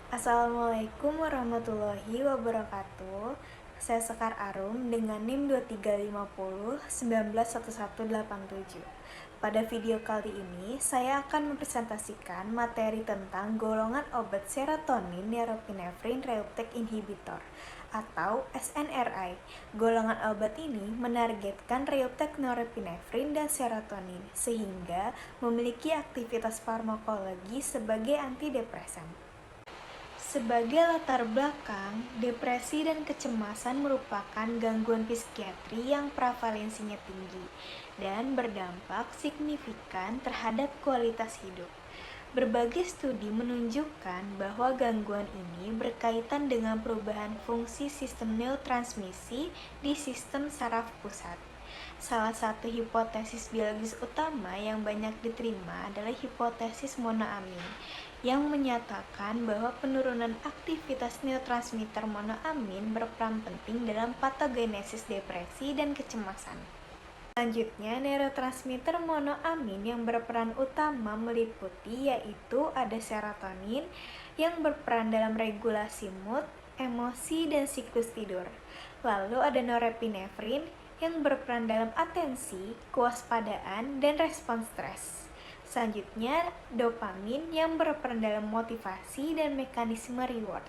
Assalamualaikum warahmatullahi wabarakatuh. Saya Sekar Arum dengan NIM 2350 Pada video kali ini, saya akan mempresentasikan materi tentang golongan obat serotonin norepinefrin reuptake inhibitor atau SNRI. Golongan obat ini menargetkan reuptake norepinefrin dan serotonin sehingga memiliki aktivitas farmakologi sebagai antidepresan. Sebagai latar belakang, depresi dan kecemasan merupakan gangguan psikiatri yang prevalensinya tinggi dan berdampak signifikan terhadap kualitas hidup. Berbagai studi menunjukkan bahwa gangguan ini berkaitan dengan perubahan fungsi sistem neurotransmisi di sistem saraf pusat. Salah satu hipotesis biologis utama yang banyak diterima adalah hipotesis monoamin, yang menyatakan bahwa penurunan aktivitas neurotransmitter monoamin berperan penting dalam patogenesis depresi dan kecemasan. Selanjutnya, neurotransmitter monoamin yang berperan utama meliputi yaitu ada serotonin yang berperan dalam regulasi mood, emosi, dan siklus tidur. Lalu ada norepinefrin yang berperan dalam atensi, kewaspadaan, dan respons stres. Selanjutnya, dopamin yang berperan dalam motivasi dan mekanisme reward.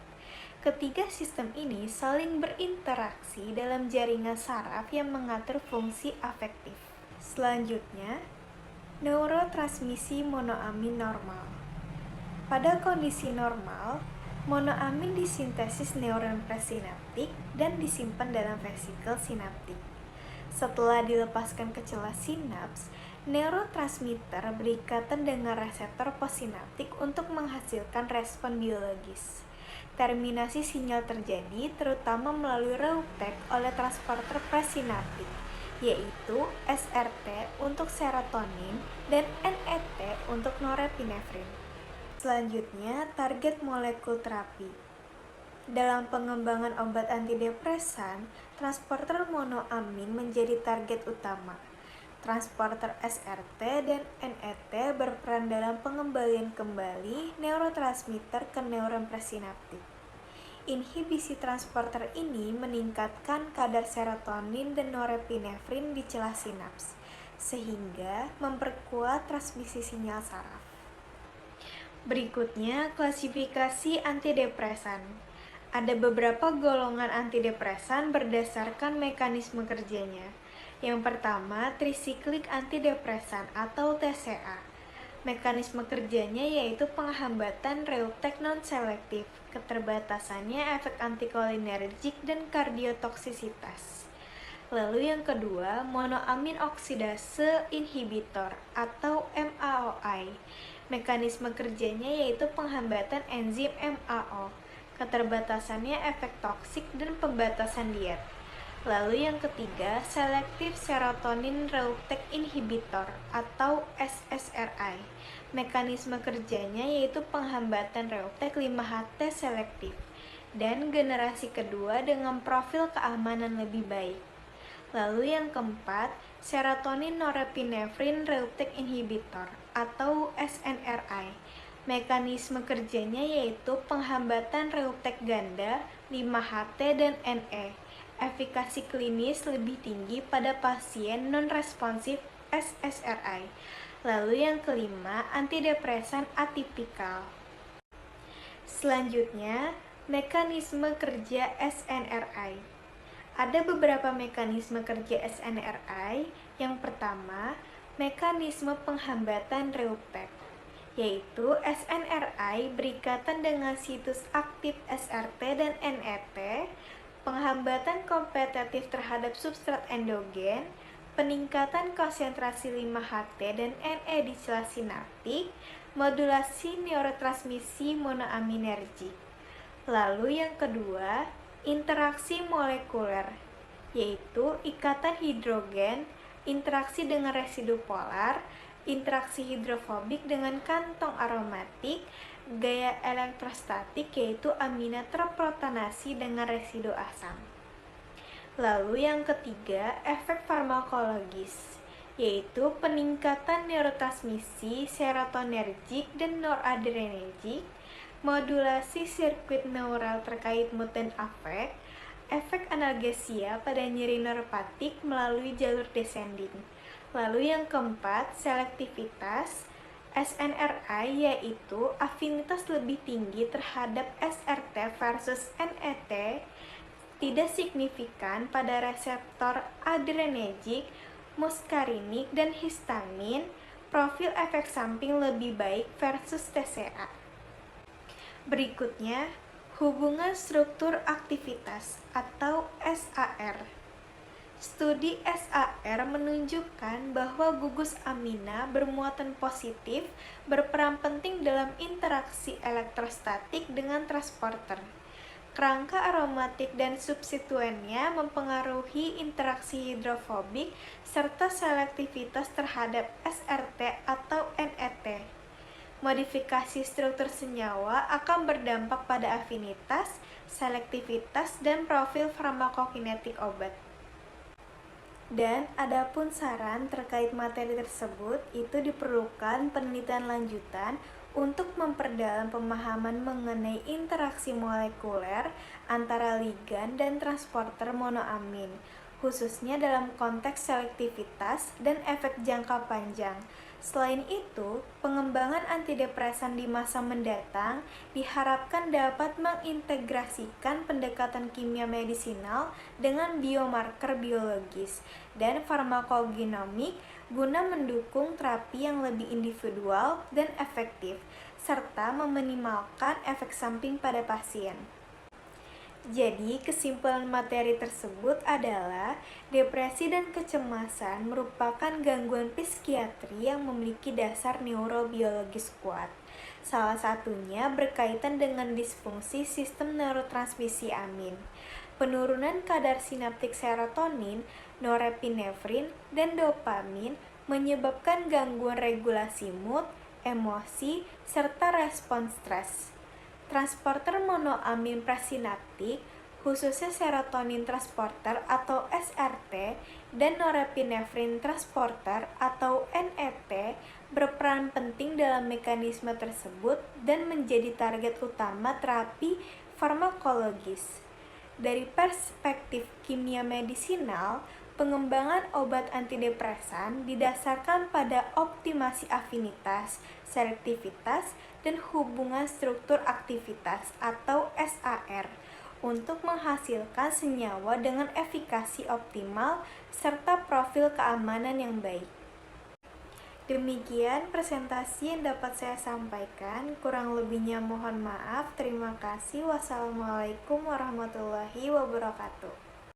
Ketiga sistem ini saling berinteraksi dalam jaringan saraf yang mengatur fungsi afektif. Selanjutnya, neurotransmisi monoamin normal. Pada kondisi normal, monoamin disintesis neuron presinaptik dan disimpan dalam vesikel sinaptik. Setelah dilepaskan ke celah sinaps, neurotransmitter berikatan dengan reseptor postsinaptik untuk menghasilkan respon biologis. Terminasi sinyal terjadi terutama melalui reuptake oleh transporter presinaptik, yaitu SRT untuk serotonin dan NET untuk norepinefrin. Selanjutnya, target molekul terapi. Dalam pengembangan obat antidepresan, transporter monoamin menjadi target utama. Transporter SRT dan NET berperan dalam pengembalian kembali neurotransmitter ke neuron presinaptik. Inhibisi transporter ini meningkatkan kadar serotonin dan norepinefrin di celah sinaps, sehingga memperkuat transmisi sinyal saraf. Berikutnya, klasifikasi antidepresan. Ada beberapa golongan antidepresan berdasarkan mekanisme kerjanya. Yang pertama, tricyclic antidepresan atau TCA. Mekanisme kerjanya yaitu penghambatan reuptake non-selektif, keterbatasannya efek antikolinergik dan kardiotoksisitas. Lalu yang kedua, monoamin oksidase inhibitor atau MAOI. Mekanisme kerjanya yaitu penghambatan enzim MAO, keterbatasannya efek toksik dan pembatasan diet. Lalu yang ketiga, Selective Serotonin Reuptake Inhibitor atau SSRI. Mekanisme kerjanya yaitu penghambatan reuptake 5-HT selektif dan generasi kedua dengan profil keamanan lebih baik. Lalu yang keempat, Serotonin Norepinefrin Reuptake Inhibitor atau SNRI. Mekanisme kerjanya yaitu penghambatan reuptake ganda 5-HT dan NE. Efikasi klinis lebih tinggi pada pasien non-responsif SSRI. Lalu yang kelima, antidepresan atipikal. Selanjutnya, mekanisme kerja SNRI. Ada beberapa mekanisme kerja SNRI. Yang pertama, mekanisme penghambatan reuptake, yaitu SNRI berikatan dengan situs aktif SRT dan NET, penghambatan kompetitif terhadap substrat endogen, peningkatan konsentrasi 5-HT dan NE di celah sinaptik, modulasi neurotransmisi monoaminergik. Lalu yang kedua, interaksi molekuler, yaitu ikatan hidrogen, interaksi dengan residu polar, interaksi hidrofobik dengan kantong aromatik, gaya elektrostatik yaitu amina terprotonasi dengan residu asam. Lalu yang ketiga, efek farmakologis, yaitu peningkatan neurotransmisi serotonergik dan noradrenergik, modulasi sirkuit neural terkait mood dan afek, efek analgesia pada nyeri neuropatik melalui jalur descending. Lalu yang keempat, selektivitas SNRI, yaitu afinitas lebih tinggi terhadap SRT versus NET tidak signifikan pada reseptor adrenergik, muskarinik, dan histamin. Profil efek samping lebih baik versus TCA. Berikutnya, hubungan struktur aktivitas atau SAR. Studi SAR menunjukkan bahwa gugus amina bermuatan positif berperan penting dalam interaksi elektrostatik dengan transporter. Kerangka aromatik dan substituennya mempengaruhi interaksi hidrofobik serta selektivitas terhadap SRT atau NET. Modifikasi struktur senyawa akan berdampak pada afinitas, selektivitas, dan profil farmakokinetik obat. Dan adapun saran terkait materi tersebut itu diperlukan penelitian lanjutan untuk memperdalam pemahaman mengenai interaksi molekuler antara ligan dan transporter monoamin, khususnya dalam konteks selektivitas dan efek jangka panjang. Selain itu, pengembangan antidepresan di masa mendatang diharapkan dapat mengintegrasikan pendekatan kimia medisinal dengan biomarker biologis dan farmakogenomik guna mendukung terapi yang lebih individual dan efektif, serta meminimalkan efek samping pada pasien. Jadi, kesimpulan materi tersebut adalah depresi dan kecemasan merupakan gangguan psikiatri yang memiliki dasar neurobiologis kuat. Salah satunya berkaitan dengan disfungsi sistem neurotransmisi amin. Penurunan kadar sinaptik serotonin, norepinefrin, dan dopamin menyebabkan gangguan regulasi mood, emosi, serta respons stres. Transporter monoamin presinaptik, khususnya serotonin transporter atau SRT dan norepinefrin transporter atau NET berperan penting dalam mekanisme tersebut dan menjadi target utama terapi farmakologis. Dari perspektif kimia medisinal, pengembangan obat antidepresan didasarkan pada optimasi afinitas, selektivitas, dan hubungan struktur aktivitas atau SAR untuk menghasilkan senyawa dengan efikasi optimal serta profil keamanan yang baik. Demikian presentasi yang dapat saya sampaikan, kurang lebihnya mohon maaf. Terima kasih. Wassalamualaikum warahmatullahi wabarakatuh.